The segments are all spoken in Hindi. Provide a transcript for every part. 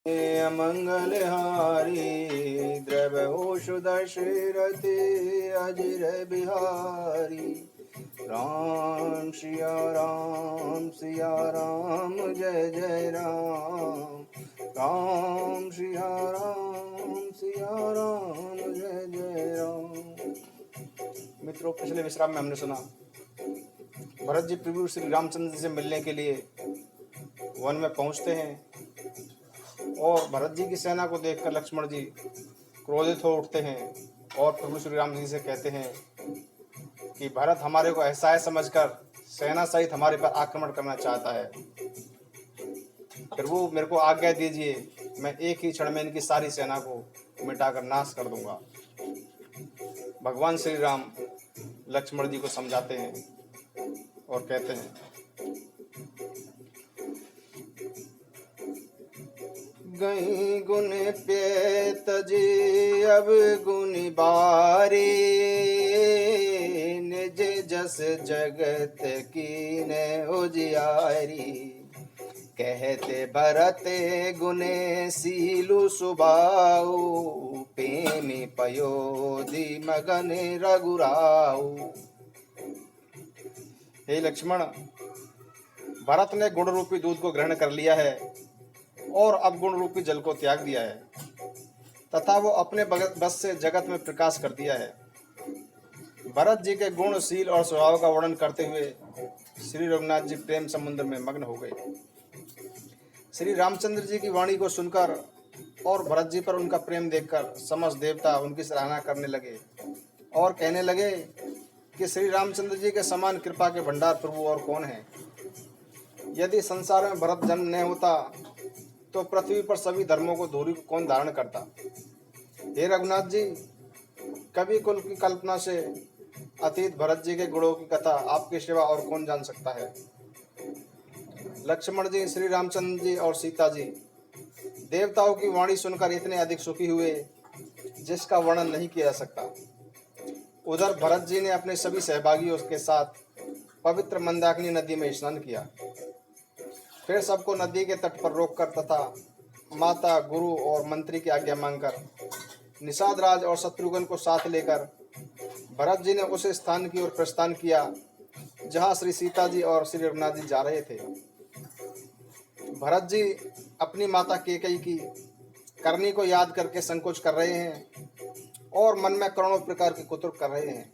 अमंगलहारी द्रवोषु दशरथे अजिर बिहारी। राम सिया राम जय जय राम। राम सिया राम जय जय राम। मित्रों, पिछले विश्राम में हमने सुना भरत जी प्रभु श्री रामचंद्र जी से मिलने के लिए वन में पहुंचते हैं और भरत जी की सेना को देखकर लक्ष्मण जी क्रोधित हो उठते हैं और प्रभु श्री राम जी से कहते हैं कि भरत हमारे को असहाय समझकर सेना सहित हमारे पर आक्रमण करना चाहता है। प्रभु मेरे को आज्ञा दीजिए, मैं एक ही क्षण में इनकी सारी सेना को मिटाकर नाश कर दूंगा। भगवान श्री राम लक्ष्मण जी को समझाते हैं और कहते हैं, गई गुण पे तजी अब गुण बारी। निज जस जगत की न उजियारी। कहते भरत गुने सीलु सुबाऊ। प्रेमी पयोधि मगन रघुराऊ। हे लक्ष्मण, भरत ने गुण रूपी दूध को ग्रहण कर लिया है और अब गुण रूपी जल को त्याग दिया है तथा वो अपने बस से जगत में प्रकाश कर दिया है। भरत जी के गुण, शील और स्वभाव का वर्णन करते हुए श्री रघुनाथ जी प्रेम समुद्र में मग्न हो गए। श्री रामचंद्र जी की वाणी को सुनकर और भरत जी पर उनका प्रेम देखकर समस्त देवता उनकी सराहना करने लगे और कहने लगे कि श्री रामचंद्र जी के समान कृपा के भंडार प्रभु और कौन है। यदि संसार में भरत जन्म न होता तो पृथ्वी पर सभी धर्मों को धूरी कौन धारण करता। हे रघुनाथ जी, कवि कुल की कल्पना से अतीत भरत जी के गुणों की कथा आपके सिवा और कौन जान सकता है। लक्ष्मण जी, श्री रामचंद्र जी और सीता जी देवताओं की वाणी सुनकर इतने अधिक सुखी हुए जिसका वर्णन नहीं किया जा सकता। उधर भरत जी ने अपने सभी सहभागियों के साथ पवित्र मंदाकिनी नदी में स्नान किया। फिर सबको नदी के तट पर रोककर तथा माता, गुरु और मंत्री की आज्ञा मांगकर निषाद राज और शत्रुघ्न को साथ लेकर भरत जी ने उस स्थान की ओर प्रस्थान किया जहां श्री सीता जी और श्री रघुनाथ जी जा रहे थे। भरत जी अपनी माता कैकेयी की करनी को याद करके संकोच कर रहे हैं और मन में करोड़ों प्रकार के कुतर्क कर रहे हैं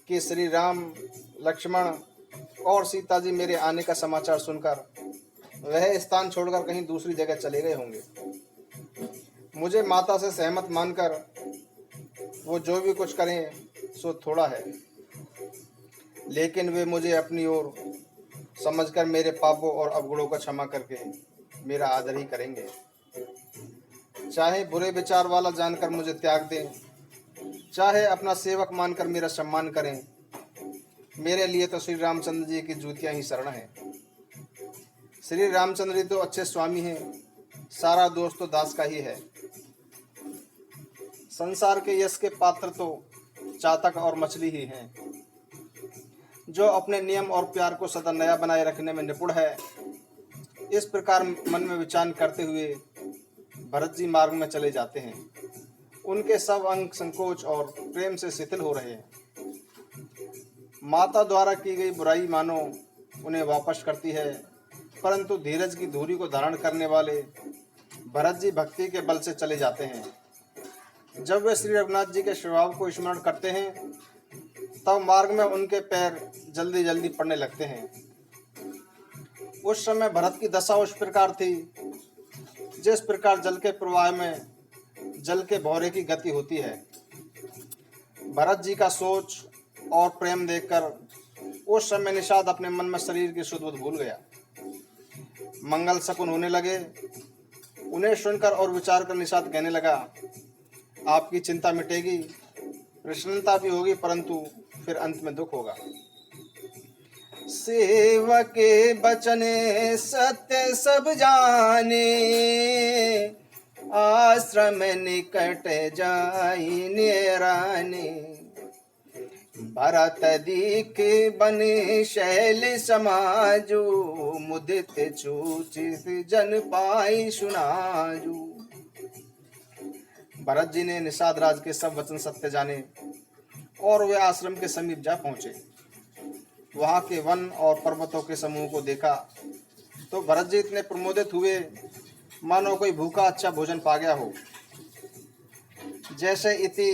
कि श्री राम, लक्ष्मण और सीता जी मेरे आने का समाचार सुनकर वह स्थान छोड़कर कहीं दूसरी जगह चले गए होंगे। मुझे माता से सहमत मानकर वो जो भी कुछ करें सो थोड़ा है, लेकिन वे मुझे अपनी ओर समझकर मेरे पापों और अवगुणों का क्षमा करके मेरा आदर ही करेंगे। चाहे बुरे विचार वाला जानकर मुझे त्याग दें, चाहे अपना सेवक मानकर मेरा सम्मान करें, मेरे लिए तो श्री रामचंद्र जी की जूतियां ही शरण है। श्री रामचंद्र जी तो अच्छे स्वामी हैं, सारा दोष तो दास का ही है। संसार के यश के पात्र तो चातक और मछली ही हैं। जो अपने नियम और प्यार को सदा नया बनाए रखने में निपुण है। इस प्रकार मन में विचार करते हुए भरत जी मार्ग में चले जाते हैं। उनके सब अंग संकोच और प्रेम से शिथिल हो रहे हैं। माता द्वारा की गई बुराई मानो उन्हें वापस करती है, परंतु धीरज की धूरी को धारण करने वाले भरत जी भक्ति के बल से चले जाते हैं। जब वे श्री रघुनाथ जी के स्वभाव को स्मरण करते हैं तब मार्ग में उनके पैर जल्दी जल्दी पड़ने लगते हैं। उस समय भरत की दशा उस प्रकार थी जिस प्रकार जल के प्रवाह में जल के भौरे की गति होती है। भरत जी का सोच और प्रेम देखकर उस समय निषाद अपने मन में शरीर की शुद्ध बुद्ध भूल गया। मंगल शकुन होने लगे। उन्हें सुनकर और विचार कर निषाद कहने लगा, आपकी चिंता मिटेगी, प्रसन्नता भी होगी, परंतु फिर अंत में दुख होगा। सेवक बचने सत्य सब जाने। आश्रम निकट जाई निराने। भरत दीख बने शैल समाजू, मुदित चूचित जन पाई सुनाजू। भरत जी ने निषाद राज के सब वचन सत्य जाने और वे आश्रम के समीप जा पहुंचे। वहां के वन और पर्वतों के समूह को देखा तो भरत जी इतने प्रमोदित हुए मानो कोई भूखा अच्छा भोजन पा गया हो। जैसे इति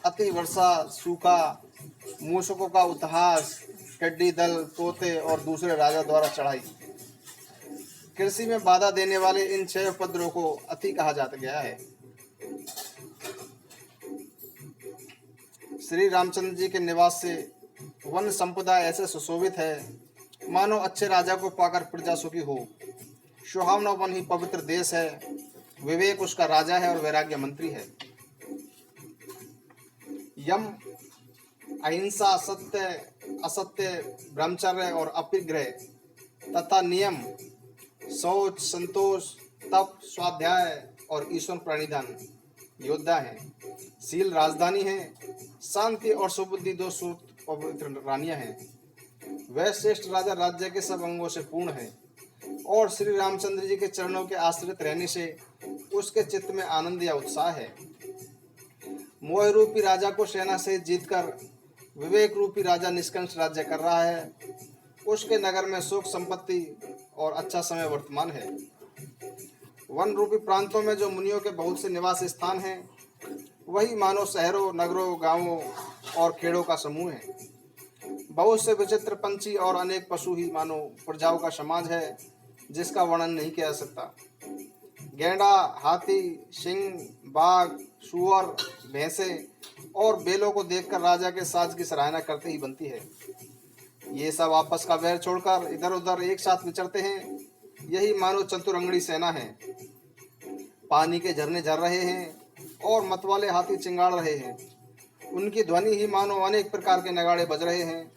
अति वर्षा, सूखा, मूषकों का उपहास, टिड्डी दल, तोते और दूसरे राजा द्वारा चढ़ाई। कृषि में बाधा देने वाले इन 6 उपद्रवों को अति कहा जाता गया है। श्री रामचंद्र जी के निवास से वन संपदा ऐसे सुशोभित है मानो अच्छे राजा को पाकर प्रजा सुखी हो। सुहावना वन ही पवित्र देश है, विवेक उसका राजा है और वैराग्य मंत्री है। यम, अहिंसा, सत्य, असत्य, ब्रह्मचर्य और अपिग्रह तथा नियम, शौच, संतोष, तप, स्वाध्याय और ईश्वर प्रणिधान योद्धा है। सील राजधानी है, शांति और सुबुद्धि 2 सूत्र पवित्र रानियां हैं। वह श्रेष्ठ राजा राज्य के सब अंगों से पूर्ण है और श्री रामचंद्र जी के चरणों के आश्रित रहने से उसके चित्त में आनंद या उत्साह है। मोह रूपी राजा को सेना से जीतकर विवेक रूपी राजा निष्कंठ राज्य कर रहा है। उसके नगर में सुख, संपत्ति और अच्छा समय वर्तमान है। वन रूपी प्रांतों में जो मुनियों के बहुत से निवास स्थान हैं, वही मानो शहरों, नगरों, गांवों और खेड़ों का समूह है। बहुत से विचित्र पंछी और अनेक पशु ही मानो प्रजाओं का समाज है, जिसका वर्णन नहीं किया जा सकता। गैंडा, हाथी, सिंह, बाघ, सुअर, भैंसे और बेलों को देखकर राजा के साज की सराहना करते ही बनती है। ये सब आपस का वैर छोड़कर इधर उधर एक साथ विचरते हैं। यही मानो चतुरंगड़ी सेना है। पानी के झरने झर रहे हैं और मतवाले हाथी चिंगाड़ रहे हैं। उनकी ध्वनि ही मानो अनेक प्रकार के नगाड़े बज रहे हैं।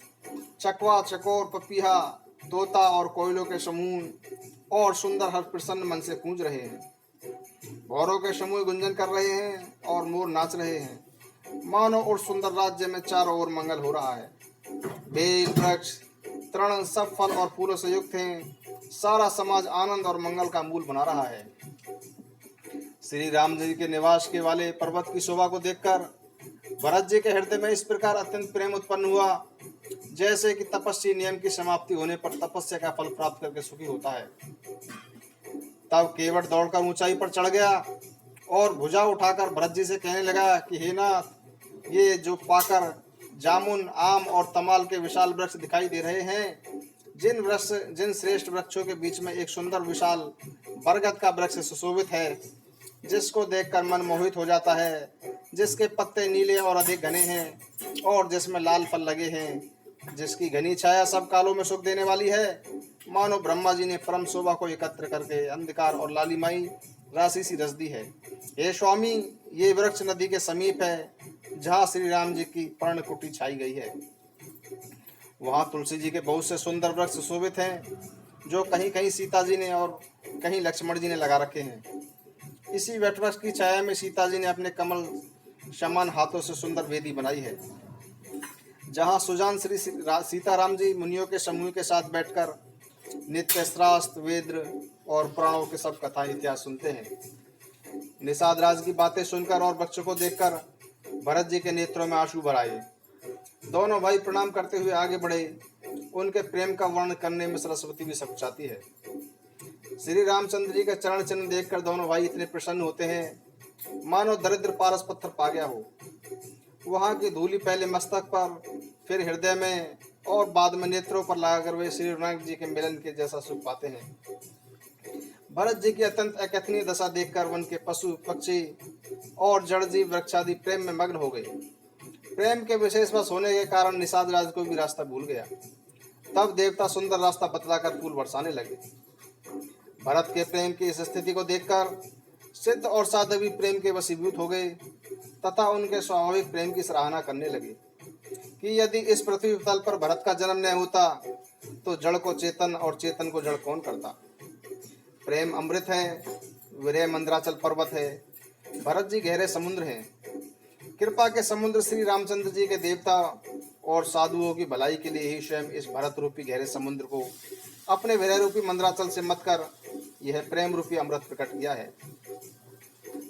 चकवा, चकोर, पपीहा, तोता और कोयलों के समूह और सुंदर हर प्रसन्न मन से गूंज रहे हैं। भौरों के समूह गुंजन कर रहे हैं और मोर नाच रहे हैं। मानो और सुंदर राज्य में चारों ओर मंगल हो रहा है। बेल, वृक्ष, तृण सब फल और फूलों से युक्त हैं। सारा समाज आनंद और मंगल का मूल बना रहा है। श्री राम जी के निवास के वाले पर्वत की शोभा को देखकर भरत जी के हृदय में इस प्रकार अत्यंत प्रेम उत्पन्न हुआ, जैसे कि तपस्वी नियम की समाप्ति होने पर तपस्या का फल प्राप्त करके सुखी होता है। तब केवट दौड़कर ऊंचाई पर चढ़ गया और भुजा उठाकर भरत जी से कहने लगा कि हे नाथ, ये जो पाकर जामुन, आम और तमाल के विशाल वृक्ष दिखाई दे रहे हैं, जिन श्रेष्ठ वृक्षों के बीच में एक सुंदर विशाल बरगद का वृक्ष सुशोभित है, जिसको देखकर मन मोहित हो जाता है, जिसके पत्ते नीले और अधिक घने हैं और जिसमें लाल फल लगे हैं, जिसकी घनी छाया सब कालों में सुख देने वाली है। मानो ब्रह्मा जी ने परम शोभा को एकत्र करके अंधकार और लालिमाई राशि सी रच दी है। हे स्वामी, ये वृक्ष नदी के समीप है, जहाँ श्री राम जी की पर्णकुटी छाई गई है। वहाँ तुलसी जी के बहुत से सुंदर वृक्ष सुशोभित हैं, जो कहीं कहीं सीता जी ने और कहीं लक्ष्मण जी ने लगा रखे हैं। इसी वटवृक्ष की छाया में सीता जी ने अपने कमल समान हाथों से सुंदर वेदी बनाई है, जहाँ सुजान श्री सीताराम जी मुनियों के समूह के साथ बैठकर नित्य शास्त्र, वेद और पुराणों के सब कथा इतिहास सुनते हैं। निषाद राज की बातें सुनकर और वृक्ष को देखकर भरत जी के नेत्रों में आंसू भर आए। दोनों भाई प्रणाम करते हुए आगे बढ़े। उनके प्रेम का वर्णन करने में सरस्वती भी सकुचाती है। श्री रामचंद्र जी का चरण चिन्ह देखकर दोनों भाई इतने प्रसन्न होते हैं मानो दरिद्र पारस पत्थर पा गया हो। वहां की धूलि पहले मस्तक पर, फिर हृदय में और बाद में नेत्रों पर लगाकर वे श्री राम जी के मिलन के जैसा सुख पाते हैं। भरत जी की अत्यंत अकथनीय दशा देखकर वन के पशु, पक्षी और जड़ जीव वृक्षादि प्रेम में मग्न हो गए। प्रेम के विशेष वश होने के कारण निषाद राज को भी रास्ता भूल गया। तब देवता सुंदर रास्ता बतलाकर फूल बरसाने लगे। भरत के प्रेम की इस स्थिति को देखकर सिद्ध और साधु भी प्रेम के वशीभूत हो गए तथा उनके स्वाभाविक प्रेम की सराहना करने लगे कि यदि इस पृथ्वी तल पर भरत का जन्म न होता तो जड़ को चेतन और चेतन को जड़ कौन करता। प्रेम अमृत है, विरह मंदराचल पर्वत है, भरत जी गहरे समुद्र हैं। कृपा के समुद्र श्री रामचंद्र जी के देवता और साधुओं की भलाई के लिए ही स्वयं इस भरत रूपी गहरे समुद्र को अपने विरह रूपी मंदराचल से मत कर यह प्रेम रूपी अमृत प्रकट किया है।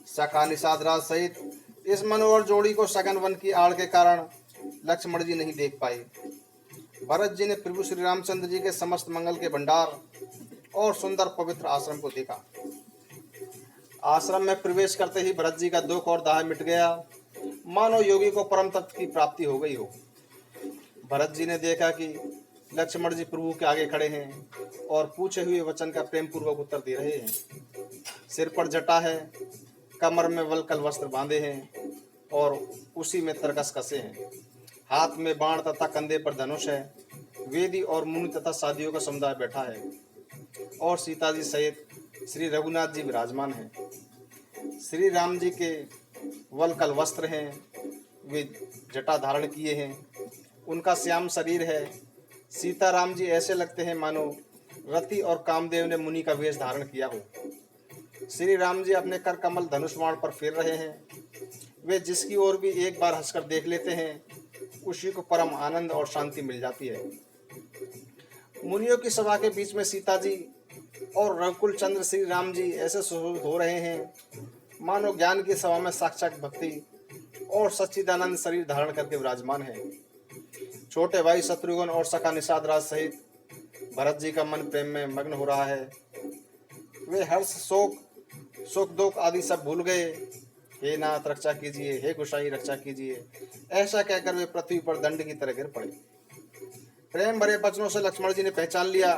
सखा निषाद राज सहित इस मनोहर जोड़ी को सघन वन की आड़ के कारण लक्ष्मण जी नहीं देख पाए। भरत जी ने प्रभु श्री रामचंद्र जी के समस्त मंगल के भंडार और सुंदर पवित्र आश्रम को देखा। आश्रम में प्रवेश करते ही भरत जी का दुख और दाह मिट गया, मानो योगी को परम तत्व की प्राप्ति हो गई हो। भरत जी ने देखा कि लक्ष्मण जी प्रभु के आगे खड़े हैं और पूछे हुए वचन का प्रेम पूर्वक उत्तर दे रहे हैं। सिर पर जटा है, कमर में वलकल वस्त्र बांधे हैं और उसी में तरकस कसे हैं। हाथ में बाण तथा कंधे पर धनुष है। वेदी और मुनि तथा साधियों का समुदाय बैठा है और सीता जी सहित श्री रघुनाथ जी विराजमान हैं। श्री राम जी के वलकल वस्त्र हैं, वे जटा धारण किए हैं, उनका श्याम शरीर है। सीता राम जी ऐसे लगते हैं मानो रति और कामदेव ने मुनि का वेश धारण किया हो। श्री राम जी अपने कर कमल धनुष बाण पर फेर रहे हैं। वे जिसकी ओर भी एक बार हंसकर देख लेते हैं, उसी को परम आनंद और शांति मिल जाती है। मुनियों की सभा के बीच में सीता जी और रघुकुल चंद्र श्री राम जी ऐसे सुशोभित हो रहे हैं मानो ज्ञान की सभा में साक्षात भक्ति और सच्चिदानंद शरीर धारण करके विराजमान है। छोटे भाई शत्रुघ्न और सखा निषाद राज सहित भरत जी का मन प्रेम में मग्न हो रहा है। वे हर्ष सुख दुख आदि सब भूल गए। हे नाथ रक्षा कीजिए, हे गोसाई रक्षा कीजिए, ऐसा कहकर वे पृथ्वी पर दंड की तरह गिर पड़े। प्रेम भरे वचनों से लक्ष्मण जी ने पहचान लिया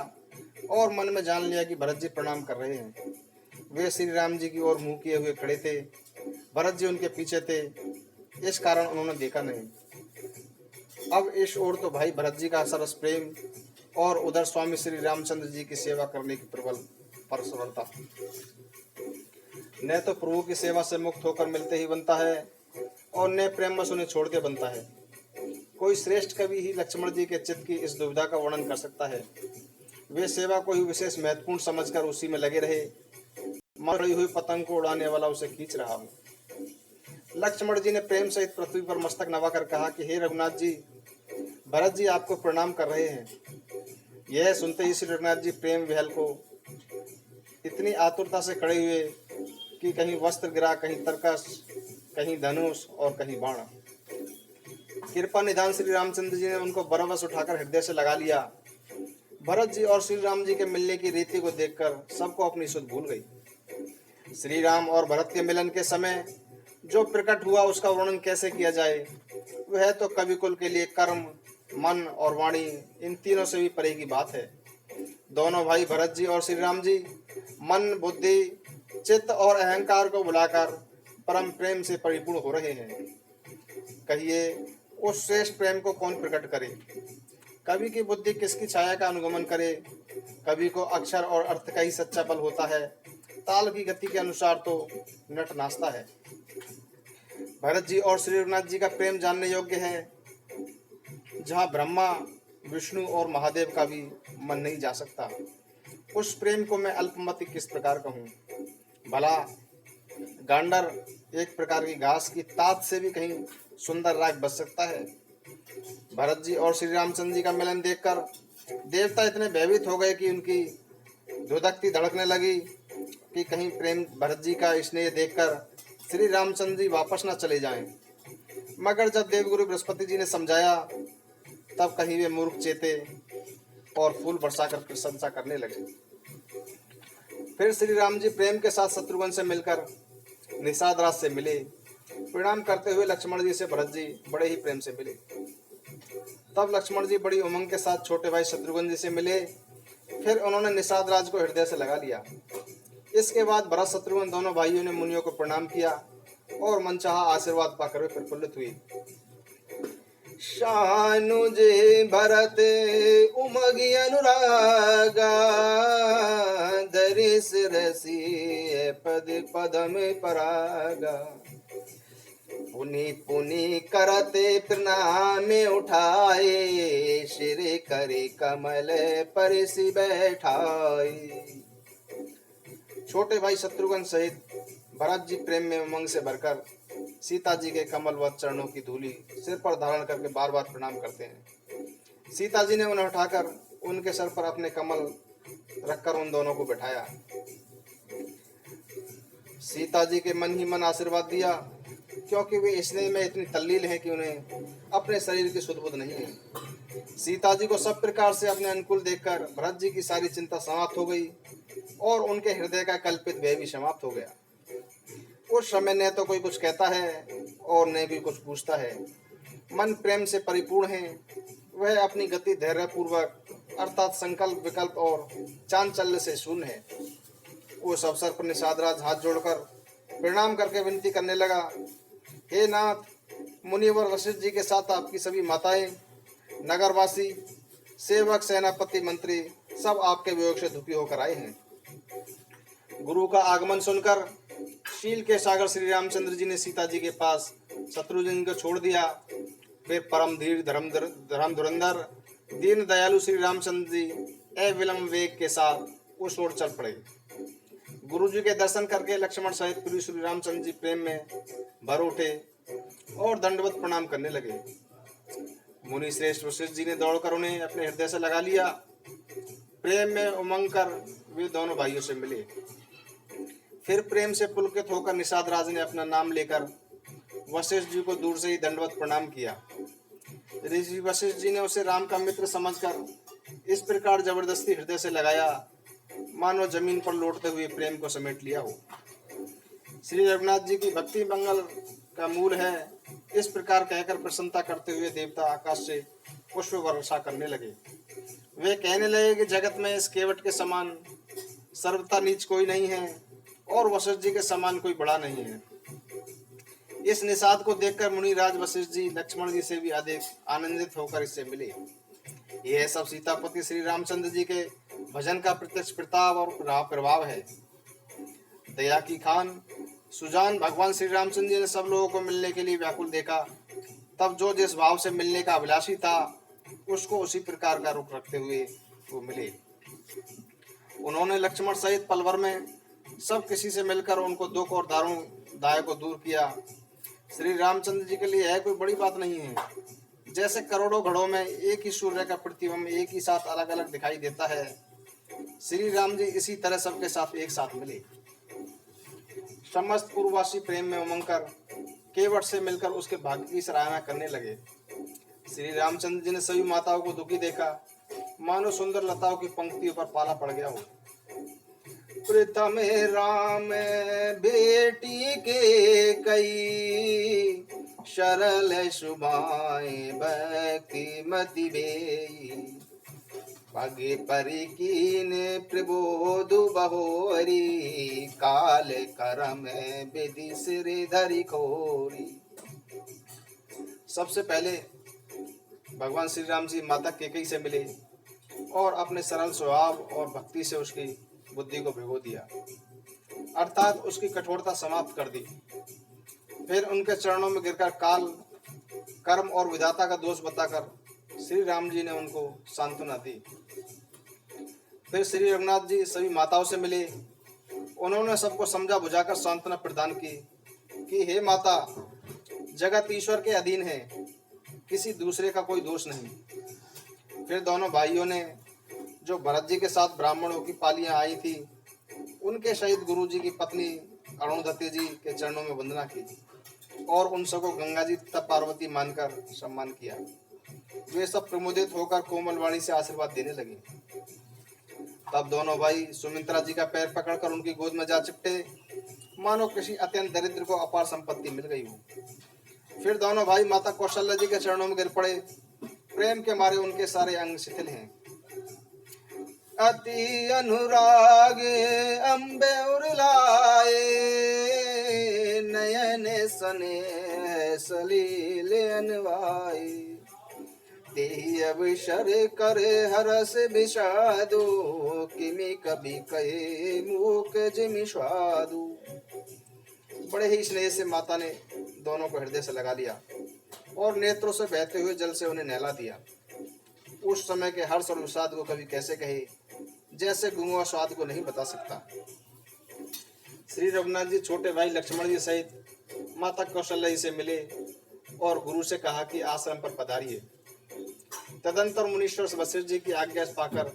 और मन में जान लिया कि भरत जी प्रणाम कर रहे हैं। वे श्री राम जी की ओर मुंह किए हुए खड़े थे। भरत जी उनके पीछे थे, इस कारण उन्होंने देखा नहीं। अब इस ओर तो भाई भरत जी का सरस प्रेम और उधर स्वामी श्री रामचंद्र जी की सेवा करने की प्रबल परसरलता। न तो प्रभु की सेवा से मुक्त होकर मिलते ही बनता है और न प्रेमवश उन्हें छोड़ के बनता है। कोई श्रेष्ठ कवि ही लक्ष्मण जी के चित्त की इस दुविधा का वर्णन कर सकता है। वे सेवा को ही विशेष महत्वपूर्ण समझकर उसी में लगे रहे, मरी हुई पतंग को उड़ाने वाला उसे खींच रहा हो। लक्ष्मण जी ने प्रेम सहित पृथ्वी पर मस्तक नवाकर कहा कि हे रघुनाथ जी, भरत जी आपको प्रणाम कर रहे हैं। यह सुनते ही श्री रघुनाथ जी प्रेम विहल को इतनी आतुरता से खड़े हुए कि कहीं वस्त्र गिरा, कहीं तरकस, कहीं धनुष और कहीं बाण। कृपा निधान श्री रामचंद्र जी ने उनको बरबस उठाकर हृदय से लगा लिया। भरत जी और श्री राम जी के मिलने की रीति को देखकर सबको अपनी सुध भूल गई। श्री राम और भरत के मिलन के समय जो प्रकट हुआ उसका वर्णन कैसे किया जाए। वह तो कवि कुल के लिए कर्म, मन और वाणी इन तीनों से भी परे की बात है। दोनों भाई भरत जी और श्री राम जी मन, बुद्धि, चित्त और अहंकार को बुलाकर परम प्रेम से परिपूर्ण हो रहे हैं। कहिए उस श्रेष्ठ प्रेम को कौन प्रकट करे? कवि की बुद्धि किसकी छाया का अनुगमन करे? कवि को अक्षर और अर्थ का ही सच्चा बल होता है, ताल की गति के अनुसार तो नट नाचता है। भरत जी और श्री रघुनाथ जी का प्रेम जानने योग्य है, जहाँ ब्रह्मा, विष्णु और महादेव का भी मन नहीं जा सकता। उस प्रेम को मैं अल्पमति किस प्रकार कहूँ? भला गांडर एक प्रकार की घास की तात से भी कहीं सुंदर राग बच सकता है। भरत जी और श्री रामचंद्र जी का मिलन देखकर देवता इतने भयभीत हो गए कि उनकी धुधकती धड़कने लगी कि कहीं प्रेम भरत जी का स्नेह देखकर श्री रामचंद्र जी वापस न चले जाएं। मगर जब देवगुरु बृहस्पति जी ने समझाया तब कहीं वे मूर्ख चेते और फूल बरसाकर प्रशंसा करने लगे। फिर श्री राम जी प्रेम के साथ शत्रुघ्न से मिलकर निषाद राज से मिले। प्रणाम करते हुए लक्ष्मण जी से भरत जी बड़े ही प्रेम से मिले। तब लक्ष्मण जी बड़ी उमंग के साथ छोटे भाई शत्रुघ्न जी से मिले। फिर उन्होंने निषाद राज को हृदय से लगा लिया। इसके बाद भरत शत्रुघ्न दोनों भाइयों ने मुनियों को प्रणाम किया और मनचाहा आशीर्वाद पाकर वे प्रफुल्लित हुए। शानुज भरत उमगी अनुरागा, धरि शिरसी पद पदम परागा। पुनि पुनि करते प्रणाम उठाए, श्री करे कमल परिसि बैठाए। छोटे भाई शत्रुघ्न सहित भरत जी प्रेम में उमंग से भरकर सीता जी के कमलवत चरणों की धूली सिर पर धारण करके बार बार प्रणाम करते हैं। सीता जी ने उन्हें उठाकर उनके सर पर अपने कमल रखकर उन दोनों को बैठाया। सीता जी के मन ही मन आशीर्वाद दिया, क्योंकि वे स्नेह में इतनी तल्लीन है कि उन्हें अपने शरीर की सुध बुध नहीं है। सीता जी को सब प्रकार से अपने अनुकूल देखकर भरत जी की सारी चिंता समाप्त हो गई और उनके हृदय का कल्पित भय भी समाप्त हो गया। उस समय न तो कोई कुछ कहता है और न भी कुछ पूछता है। मन प्रेम से परिपूर्ण है। वह अपनी गति धैर्य पूर्वक अर्थात संकल्प विकल्प और चांचल्य से शून्य है। उस अवसर पर निषाद राज हाथ जोड़कर प्रणाम करके विनती करने लगा, हे नाथ, मुनिवर वशिष्ठ जी के साथ आपकी सभी माताएं, नगरवासी, सेवक, सेनापति, मंत्री सब आपके वियोग से दुखी होकर आए हैं। गुरु का आगमन सुनकर शील के सागर श्री रामचंद्र जी ने सीता जी के पास शत्रुघ्न को छोड़ दिया। वे परम धीर धर्म धुरंधर दीन दयालु श्री रामचंद्र जी अविलंब वेग के साथ उस ओर चल पड़े। गुरु जी के दर्शन करके लक्ष्मण सहित पूरी श्री रामचंद्र जी प्रेम में भर उठे और दंडवत प्रणाम करने लगे। मुनि श्रेष्ठ वशिष्ठ जी ने दौड़कर उन्हें अपने हृदय से लगा लिया। प्रेम में उमंग कर वे दोनों भाइयों से मिले। फिर प्रेम से पुलकित होकर निषाद राज ने अपना नाम लेकर वशिष्ठ जी को दूर से ही दंडवत प्रणाम किया। ऋषि वशिष्ठ जी ने उसे राम का मित्र समझकर इस प्रकार जबरदस्ती हृदय से लगाया, मानो जमीन पर लौटते हुए प्रेम को समेट लिया हो। श्री रघुनाथ जी की भक्ति मंगल का मूल है। इस प्रकार कहकर प्रसन्नता करते हुए देवता आकाश से पुष्प वर्षा करने लगे। वे कहने लगे कि जगत में इस केवट के समान सर्वथा नीच कोई नहीं है और वशिष्ठ जी के समान कोई बड़ा नहीं है। इस निषाद को देखकर मुनिराज वशिष्ठ जी लक्ष्मण जी से भी अधिक आनंदित होकर इससे मिले। यह सब सीतापति श्री रामचंद्र जी के भजन का प्रत्यक्ष प्रताप और प्रभाव है। दया की खान सुजान भगवान श्री रामचंद्र जी ने सब लोगों को मिलने के लिए व्याकुल देखा। तब जो जिस भाव से मिलने का अभिलाषी था उसको उसी प्रकार का रूप रखते हुए वो मिले। उन्होंने लक्ष्मण सहित पलवर में सब किसी से मिलकर उनको दुख और दाय को दूर किया। श्री रामचंद्र जी के लिए यह कोई बड़ी बात नहीं है। जैसे करोड़ों घड़ों में एक ही सूर्य का प्रतिबिंब एक ही साथ अलग अलग दिखाई देता है, श्री राम जी इसी तरह सबके साथ एक साथ मिले। समस्त पूर्ववासी प्रेम में उमंग कर केवट से मिलकर उसके भाग्य की सराहना करने लगे। श्री रामचंद्र जी ने सभी माताओं को दुखी देखा, मानो सुंदर लताओं की पंक्तियों पर पाला पड़ गया हो। प्रथम राम बेटी के कई, सरल सुभाए भक्ति मति बेई, पगे परिकीन प्रबोध बहोरी, काल करम विधि सिर धरि खोरी। सबसे पहले भगवान श्री राम जी माता केकई से मिले और अपने सरल स्वभाव और भक्ति से उसकी बुद्धि को भिगो दिया, अर्थात उसकी कठोरता समाप्त कर दी। फिर उनके चरणों में गिरकर काल, कर्म और विधाता का दोष बताकर श्री राम जी ने उनको सांत्वना दी। फिर श्री रघुनाथ जी सभी माताओं से मिले। उन्होंने सबको समझा बुझाकर सांत्वना प्रदान की कि हे माता, जगत ईश्वर के अधीन है, किसी दूसरे का कोई दोष नहीं। फिर दोनों भाइयों ने जो भरत जी के साथ ब्राह्मणों की पालियां आई थी, उनके शहीद गुरु जी की पत्नी अरुणधति जी के चरणों में वंदना की और उन सबको गंगा जी तथा पार्वती मानकर सम्मान किया। वे सब प्रमोदित होकर कोमल वाणी से आशीर्वाद देने लगे। तब दोनों भाई सुमित्रा जी का पैर पकड़कर उनकी गोद में जा चिपटे, मानो किसी अत्यंत दरिद्र को अपार संपत्ति मिल गई हो। फिर दोनों भाई माता कौशल्या जी के चरणों में गिर पड़े। प्रेम के मारे उनके सारे अंग शिथिल हैं। अति अनुराग अम्बे उरलाए, नयन सने सलील अनवाए, तेहि अवसर करे हरस विषादो, किमि कभी कहे मूक जिमि स्वादु। बड़े ही स्नेह से माता ने दोनों को हृदय से लगा लिया और नेत्रों से बहते हुए जल से उन्हें नहला दिया। उस समय के हर्ष और विषाद को कभी कैसे कहे, जैसे गुंगा स्वाद को नहीं बता सकता। श्री रघुनाथ जी छोटे भाई लक्ष्मण जी सहित माता कौशल्या से मिले और गुरु से कहा कि आश्रम पर पधारिए। तदंतर मुनीश्वर वशिष्ठ जी की आज्ञा पाकर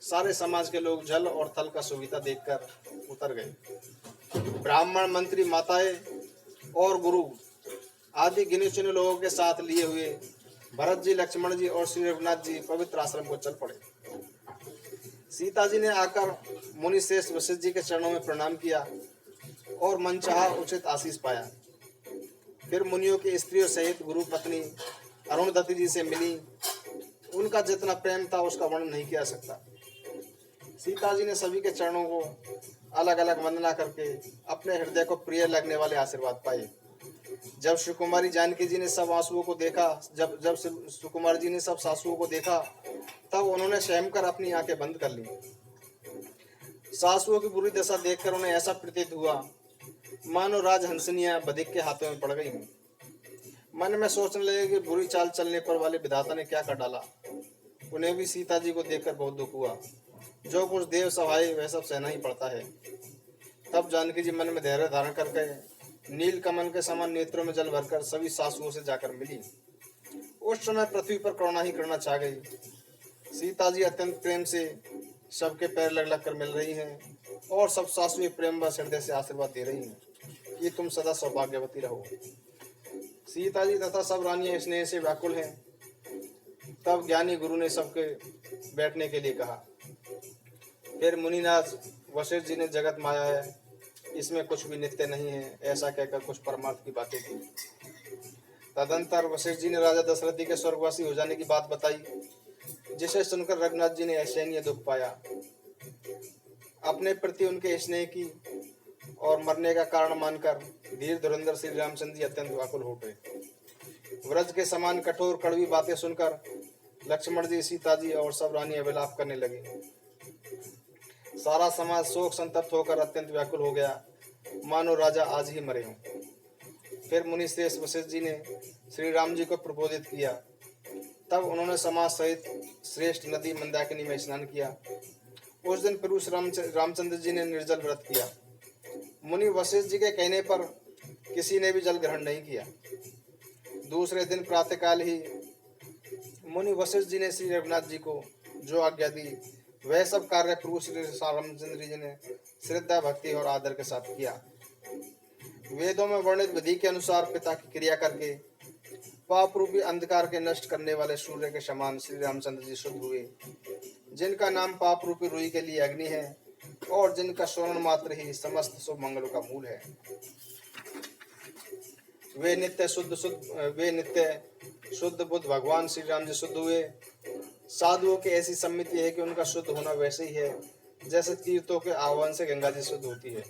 सारे समाज के लोग जल और थल का सुविधा देखकर उतर गए। ब्राह्मण, मंत्री, माताएं और गुरु आदि गिने चुने लोगों के साथ लिए हुए भरत जी, लक्ष्मण जी और श्री रघुनाथ जी पवित्र आश्रम को चल पड़े। सीता जी ने आकर मुनि श्रेष्ठ वशिष्ठ जी के चरणों में प्रणाम किया और मनचाहा उचित आशीष पाया। फिर मुनियों की स्त्रियों सहित गुरु पत्नी अरुणधति जी से मिली। उनका जितना प्रेम था उसका वर्णन नहीं किया सकता। सीता जी ने सभी के चरणों को अलग अलग वंदना करके अपने हृदय को प्रिय लगने वाले आशीर्वाद पाए। जब सुकुमारी जानकी जी ने सब आंसुओं को देखा जब सुकुमार जी ने सब सासुओं को देखा, तब उन्होंने सहम कर अपनी आंखें बंद कर ली। सासुओं की बुरी दशा देखकर उन्हें ऐसा प्रतीत हुआ मानो राजहंसनियां बधिक के हाथों में पड़ गई हूँ। मन में सोचने लगे कि बुरी चाल चलने पर वाले विधाता ने क्या कर डाला। उन्हें भी सीता जी को देखकर बहुत दुख हुआ। जो कुछ देव सहाय वह सब सहना ही पड़ता है। तब जानकी जी मन में धैर्य धारण करके नील कमल के समान नेत्रों में जल भरकर सभी सासुओं से जाकर मिली। उस समय पृथ्वी पर करुणा ही करना चाह गई। सीता जी अत्यंत प्रेम से सबके पैर लग लग कर मिल रही हैं और सब सासुएं प्रेम व हृदय से आशीर्वाद दे रही हैं कि तुम सदा सौभाग्यवती रहो। सीता जी तथा सब रानियां स्नेह से व्याकुल हैं। तब ज्ञानी गुरु ने सबके बैठने के लिए कहा। फिर मुनिनाथ वशिष्ठ जी ने जगत माया है, इसमें कुछ भी नित्य नहीं है, ऐसा कहकर कुछ परमार्थ की बातें की। तदंतर वशिष्ठ जी ने राजा दशरथ जी के स्वर्गवासी हो जाने की बात बताई, जिसे सुनकर रघुनाथ जी ने असहनीय दुख पाया। अपने प्रति उनके स्नेह की और मरने का कारण मानकर धीर धुरंधर श्री रामचंद्र जी अत्यंत व्याकुल हो गए। व्रज के समान कठोर कड़वी बातें सुनकर लक्ष्मण जी, सीता जी और सब रानियां विलाप करने लगे। सारा समाज शोक संतप्त होकर अत्यंत व्याकुल हो गया, मानो राजा आज ही मरे हों। फिर मुनि श्रेष्ठ वशिष्ठ जी ने श्री राम जी को प्रबोधित किया। तब उन्होंने समाज सहित श्रेष्ठ नदी मंदाकिनी में स्नान किया। उस दिन पुरुष रामचंद्र जी ने निर्जल व्रत किया। मुनि वशिष्ठ जी के कहने पर किसी ने भी जल ग्रहण नहीं किया। दूसरे दिन प्रातःकाल ही मुनि वशिष्ठ जी ने श्री रघुनाथ जी को जो आज्ञा दी वह सब कार्य प्रभु श्री रामचंद्र जी ने श्रद्धा, भक्ति और आदर के साथ किया। वेदों में वर्णित विधि के अनुसार पिता की क्रिया करके पाप रूपी अंधकार के नष्ट करने वाले सूर्य के समान श्री रामचंद्र जी शुद्ध हुए, जिनका नाम पाप रूपी रुई के लिए अग्नि है और जिनका स्वर्ण मात्र ही समस्त शुभ मंगलों का मूल है। वे नित्य शुद्ध बुद्ध भगवान श्री राम जी शुद्ध हुए। साधुओं की ऐसी सम्मति है कि उनका शुद्ध होना वैसे ही है जैसे तीर्थों के आह्वान से गंगा जी शुद्ध होती है।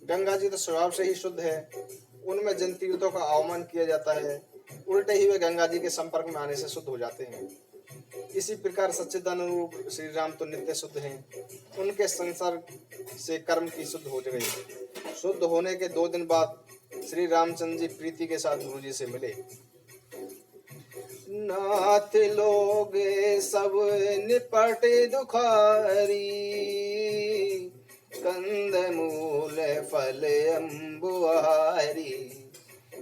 गंगा जी तो स्वभाव से ही शुद्ध है, उनमें जिन तीर्थों का आह्वान किया जाता है उल्टे ही वे गंगा जी के संपर्क में आने से शुद्ध हो जाते हैं। इसी प्रकार सच्चिदानंद रूप श्री राम तो नित्य शुद्ध हैं, उनके संसर्ग से कर्म की शुद्ध हो गई। शुद्ध होने के 2 दिन बाद श्री रामचंद्र जी प्रीति के साथ गुरु जी से मिले। नाथ लोगे सब निपटे दुखारी, कंद मूल फल अम्बुआरी,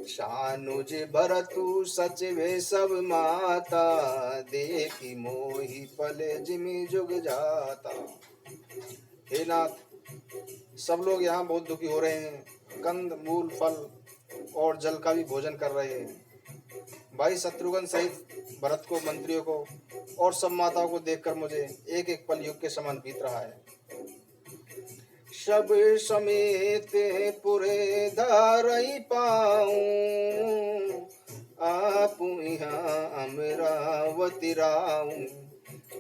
शानुज भरतु सचिवे सब माता, देखी मोहि पल जिमि जुग जाता। हे नाथ, सब लोग यहाँ बहुत दुखी हो रहे हैं, कंद, मूल, फल और जल का भी भोजन कर रहे हैं। भाई शत्रुघ्न सहित भरत को, मंत्रियों को और सब माताओं को देखकर मुझे एक एक पल युग के समान बीत रहा है। सब समेत पुरे धारई पाऊं, आप यहाँ अमरावती राऊं,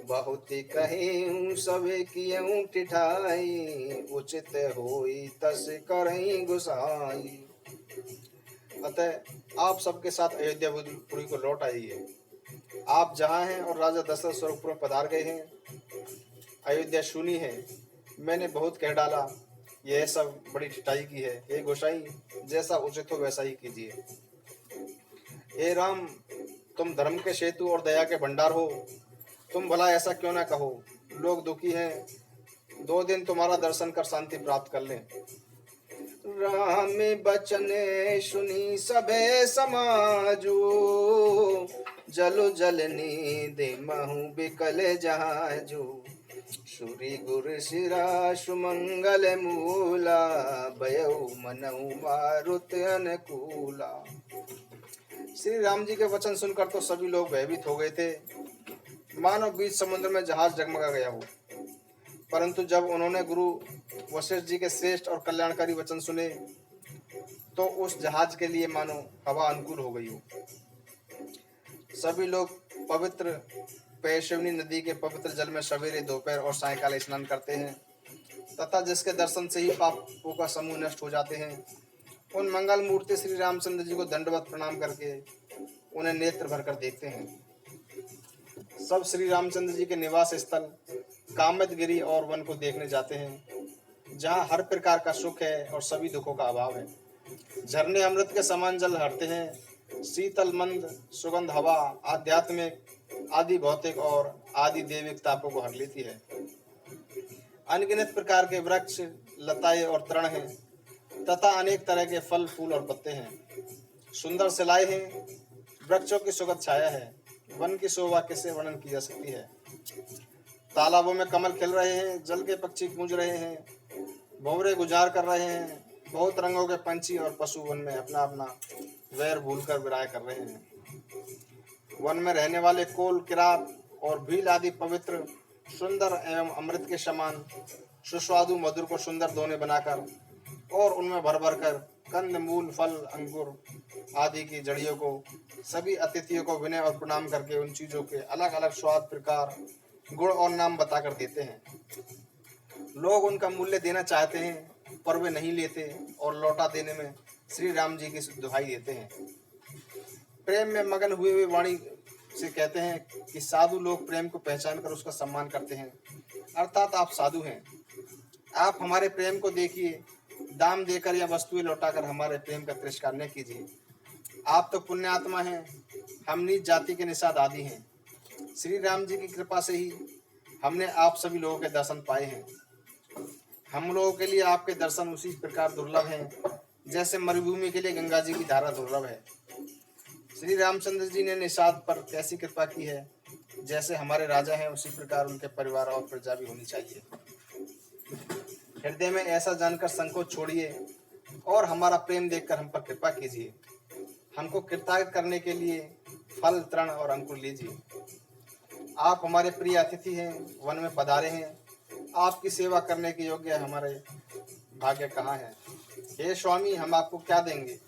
बहुत कहें सबे कियऊं टिठाई, उचित होई तस करहीं गुसाई। अतः आप सबके साथ अयोध्यापुरी को लौट आइए। आप जहाँ हैं और राजा दशरथ स्वरूप में पधार गए हैं, अयोध्या सुनी है, मैंने बहुत कह डाला, यह सब बड़ी ठिठाई की है। हे गोसाई, जैसा उचित हो वैसा ही कीजिए। हे राम, तुम धर्म के सेतु और दया के भंडार हो, तुम भला ऐसा क्यों ना कहो। लोग दुखी हैं, 2 दिन तुम्हारा दर्शन कर शांति प्राप्त कर लें। राम राम बचन सुनी सबे समाजू, जलु जलनी दे महु बिकल जहाजू, सूरी गुर शिरा सुमंगल मूला, भयउ मनउ मारुत अनुकूला। श्री राम जी के वचन सुनकर तो सभी लोग भयभीत हो गए थे, मानो बीच समुद्र में जहाज जगमगा गया हो। परंतु जब उन्होंने गुरु वशिष्ठ जी के श्रेष्ठ और कल्याणकारी वचन सुने तो उस जहाज के लिए मानो हवा अनुकूल हो गई हो। सभी लोग पवित्र पैशवनी नदी के पवित्र जल में सवेरे, दोपहर और सायंकाल स्नान करते हैं तथा जिसके दर्शन से ही पापों का समूह नष्ट हो जाते हैं, उन मंगल मूर्ति श्री रामचंद्र जी को दंडवत प्रणाम करके उन्हें नेत्र भरकर देखते हैं। सब श्री रामचंद्र जी के निवास स्थल कामदगिरी और वन को देखने जाते हैं, जहाँ हर प्रकार का सुख है और सभी दुखों का अभाव है। झरने अमृत के समान जल हरते हैं, शीतल मंद सुगंध हवा आध्यात्मिक, आदि भौतिक और आदि दैविक तापों को हर लेती है। अनगिनत प्रकार के वृक्ष, लताएं और तृण हैं तथा अनेक तरह के फल, फूल और पत्ते हैं। सुंदर शिलाएं हैं, वृक्षों की सुगंध छाया है, वन की शोभा किससे वर्णन की जा सकती है। तालाबों में कमल खिल रहे हैं, जल के पक्षी गूंज रहे हैं, भंवरे गुजार कर रहे हैं, बहुत रंगों के पंछी और पशु वन में अपना अपना वैर भूलकर विराय कर रहे हैं। वन में रहने वाले कोल, किरात और भील आदि पवित्र, सुंदर एवं अमृत के समान सुस्वादु मधुर को सुंदर दोने बनाकर और उनमें भर भर कर कंद, मूल, फल, अंकुर आदि की जड़ियों को सभी अतिथियों को विनय और प्रणाम करके उन चीजों के अलग अलग स्वाद, प्रकार, गुण और नाम बताकर देते हैं। लोग उनका मूल्य देना चाहते हैं पर वे नहीं लेते और लौटा देने में श्री राम जी की दुहाई देते हैं। प्रेम में मगन हुए हुए वाणी से कहते हैं कि साधु लोग प्रेम को पहचान कर उसका सम्मान करते हैं, अर्थात आप साधु हैं। आप हमारे प्रेम को देखिए, दाम देकर या वस्तुएं लौटाकर हमारे प्रेम का तिरस्कार न कीजिए। आप तो पुण्यात्मा हैं, हम नीच जाति के निषाद आदि हैं। श्री राम जी की कृपा से ही हमने आप सभी लोगों के दर्शन पाए हैं। हम लोगों के लिए आपके दर्शन उसी प्रकार दुर्लभ हैं जैसे मरुभूमि के लिए गंगा जी की धारा दुर्लभ है। श्री रामचंद्र जी ने निषाद पर कैसी कृपा की है, जैसे हमारे राजा हैं उसी प्रकार उनके परिवार और प्रजा भी होनी चाहिए। हृदय में ऐसा जानकर संकोच छोड़िए और हमारा प्रेम देखकर हम पर कृपा कीजिए। हमको कृतज्ञ करने के लिए फल, तृण और अंकुर लीजिए। आप हमारे प्रिय अतिथि हैं, वन में पधारे हैं, आपकी सेवा करने के योग्य हमारे भाग्य कहाँ है। हे स्वामी, हम आपको क्या देंगे?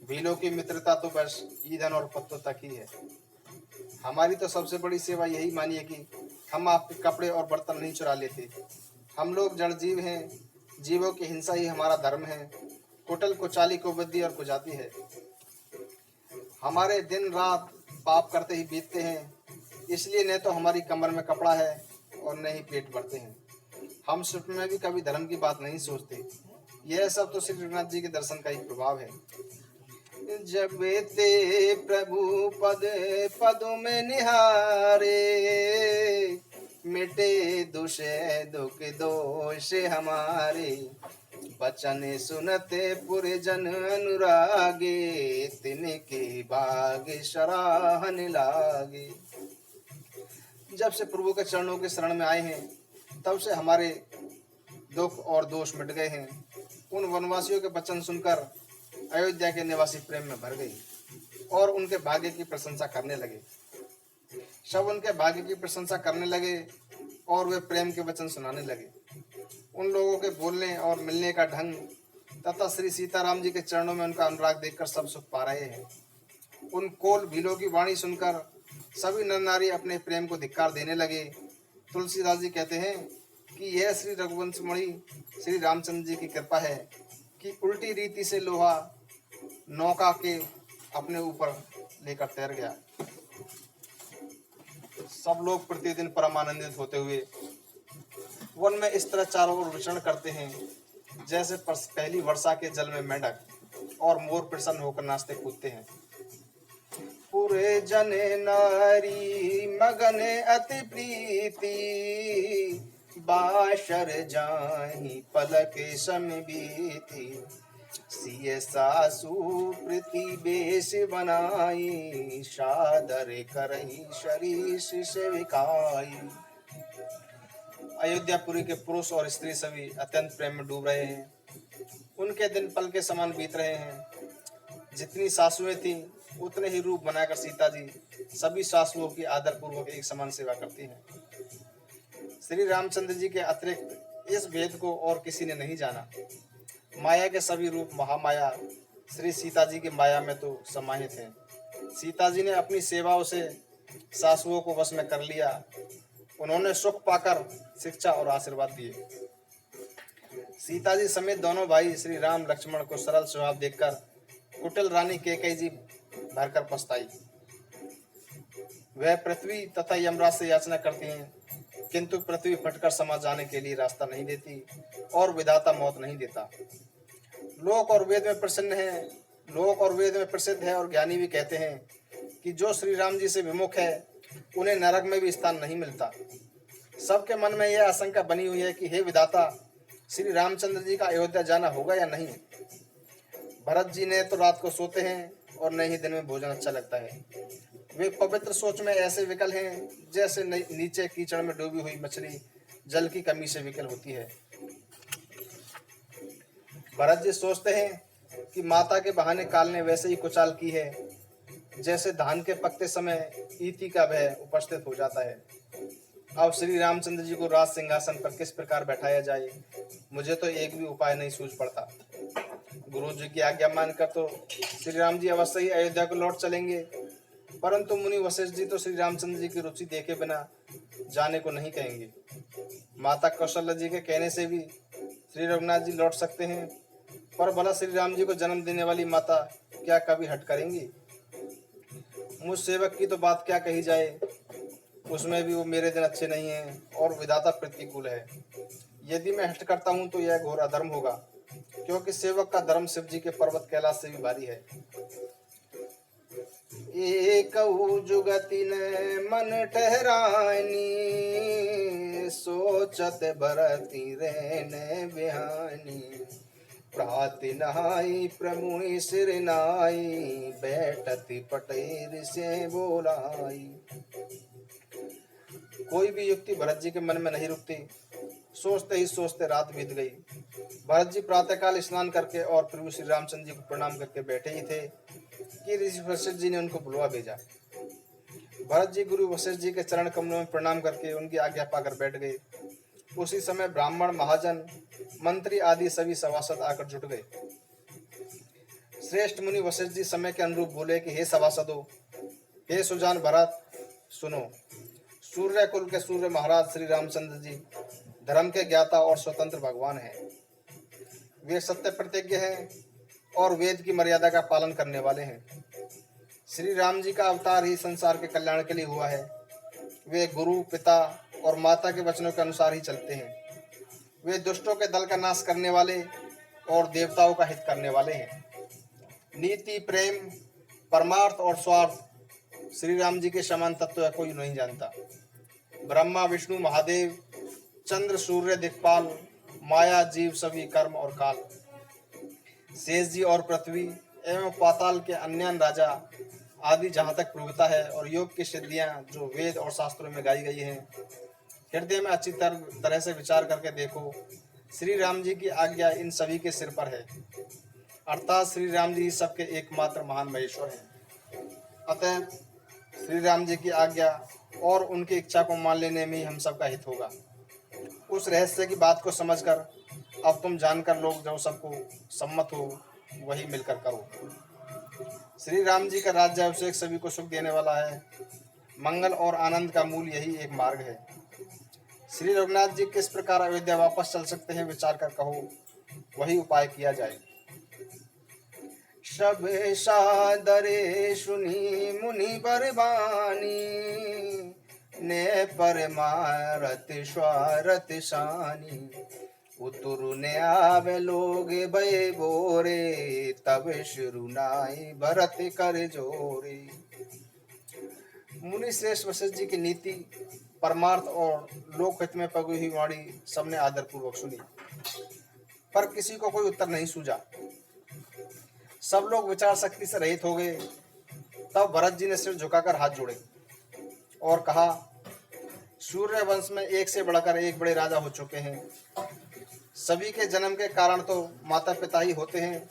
भीलों की मित्रता तो बस ईंधन और पत्तों तक ही है। हमारी तो सबसे बड़ी सेवा यही मानिए कि हम आपके कपड़े और बर्तन नहीं चुरा लेते। हम लोग जड़ जीव हैं, जीवों की हिंसा ही हमारा धर्म है। कुटिल, कुचाली, कुबुद्धि और कुजाती है। हमारे दिन रात पाप करते ही बीतते हैं, इसलिए न तो हमारी कमर में कपड़ा है और न ही पेट भरते हैं। हम स्वप्न में भी कभी धर्म की बात नहीं सोचते। यह सब तो श्री जगन्नाथ जी के दर्शन का ही प्रभाव है। जब ते प्रभु पद पद में निहारे, मिटे दुषे दुख दोष हमारे। बचन सुनते पुरजन अनुरागे, तिनके भाग सराहन लागे। जब से प्रभु के चरणों के शरण में आए हैं, तब से हमारे दुख और दोष मिट गए हैं। उन वनवासियों के वचन सुनकर अयोध्या के निवासी प्रेम में भर गई और उनके भाग्य की प्रशंसा करने लगे। सब उनके भाग्य की प्रशंसा करने लगे और वे प्रेम के वचन सुनाने लगे। उन लोगों के बोलने और मिलने का ढंग तथा श्री सीताराम जी के चरणों में उनका अनुराग देखकर सब सुख पा रहे हैं। उन कोल भीलों की वाणी सुनकर सभी नर नारी अपने प्रेम को धिक्कार देने लगे। तुलसीदास जी कहते हैं कि यह श्री रघुवंश मणि श्री रामचंद्र जी की कृपा है कि उल्टी रीति से लोहा नौका के अपने ऊपर लेकर तैर गया। सब लोग प्रतिदिन परम आनंदित होते हुए वन में इस तरह चारों ओर विचरण करते हैं जैसे पहली वर्षा के जल में मेंढक और मोर प्रसन्न होकर नाचते कूदते हैं। पूरे जन नारी मगन अति प्रीति, बाशर जाहि पलक सम बीती। सिय सासु प्रीति बेश बनाई, सादर करही शरीष सेविकाई। अयोध्यापुरी के पुरुष और स्त्री सभी अत्यंत प्रेम में डूब रहे हैं। उनके दिन पल के समान बीत रहे हैं। जितनी सासुएं थीं उतने ही रूप बनाकर सीता जी सभी सासुओं की आदर पूर्वक एक समान सेवा करती हैं। श्री रामचंद्र जी के अतिरिक्त इस भेद को और किसी ने नहीं जाना। माया के सभी रूप महामाया श्री सीता जी की माया में तो समाहित हैं। सीता जी ने अपनी सेवाओं से सासुओं को वश में कर लिया। उन्होंने सुख पाकर शिक्षा और आशीर्वाद दिए। सीता जी समेत दोनों भाई श्री राम लक्ष्मण को सरल स्वभाव देखकर कुटिल रानी कैकेयी जी भरकर पछताई। वह पृथ्वी तथा यमराज से याचना करती हैं, किंतु पृथ्वी फटकर समा जाने के लिए रास्ता नहीं देती और विधाता मौत नहीं देता। लोक और वेद में प्रसिद्ध है और ज्ञानी भी कहते हैं कि जो श्री राम जी से विमुख है उन्हें नरक में भी स्थान नहीं मिलता। सबके मन में यह आशंका बनी हुई है कि हे विधाता, श्री रामचंद्र जी का अयोध्या जाना होगा या नहीं। भरत जी ने तो रात को सोते हैं और न ही दिन में भोजन अच्छा लगता है। वे पवित्र सोच में ऐसे विकल हैं जैसे नीचे कीचड़ में डूबी हुई मछली जल की कमी से विकल होती है। भरत जी सोचते हैं कि माता के बहाने काल ने वैसे ही कुचाल की है जैसे धान के पकते समय ईति का भय उपस्थित हो जाता है। अब श्री रामचंद्र जी को राज सिंहासन पर किस प्रकार बैठाया जाए, मुझे तो एक भी उपाय नहीं सूझ पड़ता। गुरु जी की आज्ञा मानकर तो श्री राम जी अवश्य ही अयोध्या को लौट चलेंगे, परंतु मुनि वशिष्ठ जी तो श्री रामचंद्र जी की रुचि देखे बिना जाने को नहीं कहेंगे। माता कौशल्या जी के कहने से भी श्री रघुनाथ जी लौट सकते हैं, पर भला श्री राम जी को जन्म देने वाली माता क्या कभी हट करेंगी। मुझ सेवक की तो बात क्या कही जाए, उसमें भी वो मेरे दिन अच्छे नहीं हैं और विधाता प्रतिकूल है। यदि मैं हट करता हूँ तो यह घोर अधर्म होगा, क्योंकि सेवक का धर्म शिव जी के पर्वत कैलाश से भी भारी है। एक जुगति ने मन ठहरानी, सोचत भरती रहने बिहानी। प्राति नहाई प्रमुहि सिर नाई, बैठती पटेर से बोलाई। कोई भी युक्ति भरत जी के मन में नहीं रुकती। सोचते ही सोचते रात बीत गई। भरत जी प्रातःकाल स्नान करके और प्रभु श्री रामचंद्र जी को प्रणाम करके बैठे ही थे कि ऋषि वशिष्ठ जी ने उनको बुलवा भेजा। भरत जी गुरु वशिष्ठ जी के चरण कमलों में प्रणाम करके उनकी आज्ञा पाकर बैठ गए। उसी समय ब्राह्मण, महाजन, मंत्री आदि सभी सभासद आकर जुट गए। श्रेष्ठ मुनि वशिष्ठ जी समय के अनुरूप बोले कि हे सभासदों, हे सुजान भरत, सुनो। सूर्य कुल के सूर्य महाराज श्री रामचंद्र जी धर्म के ज्ञाता और स्वतंत्र भगवान हैं। वे सत्य प्रतिज्ञ हैं और वेद की मर्यादा का पालन करने वाले हैं। श्री राम जी का अवतार ही संसार के कल्याण के लिए हुआ है। वे गुरु, पिता और माता के वचनों के अनुसार ही चलते हैं। वे दुष्टों के दल का नाश करने वाले और देवताओं का हित करने वाले हैं। नीति, प्रेम, परमार्थ और स्वार्थ श्री राम जी के समान तत्व कोई नहीं जानता। ब्रह्मा, विष्णु, महादेव, चंद्र, सूर्य, दिक्पाल, माया, जीव, सभी कर्म और काल, शेष जी और पृथ्वी एवं पाताल के अन्य राजा आदि जहाँ तक प्रभुता है और योग की सिद्धियां जो वेद और शास्त्रों में गाई गई हैं, हृदय में अच्छी तरह से विचार करके देखो। श्री राम जी की आज्ञा इन सभी के सिर पर है, अर्थात श्री राम जी सबके एकमात्र महान महेश्वर हैं। अतः श्री राम जी की आज्ञा और उनकी इच्छा को मान लेने में ही हम सबका हित होगा। उस रहस्य की बात को समझकर अब तुम जानकर लोग जो सबको सम्मत हो वही मिलकर करो। श्री राम जी का राज्याभिषेक सभी को सुख देने वाला है। मंगल और आनंद का मूल यही एक मार्ग है। श्री रघुनाथ जी किस प्रकार अयोध्या वापस चल सकते हैं, विचार कर कहो, वही उपाय किया जाए। सब सादरे सुनी मुनि बरबानी, ने परमारत स्वारत सानी। उतरु ने आवे लोग भय बोरे, तब शुरु नाई भरत कर जोरे। मुनि श्रेष्ठ वशिष्ठ जी की नीति, परमार्थ और लोकहित में पगी हुई वाणी सबने आदर पूर्वक सुनी, पर किसी को कोई उत्तर नहीं सूझा। सब लोग विचार शक्ति से रहित हो गए। तब भरत जी ने सिर झुकाकर हाथ जोड़े और कहा, सूर्य वंश में एक से बढ़कर एक बड़े राजा हो चुके हैं। सभी के जन्म के कारण तो माता पिता ही होते हैं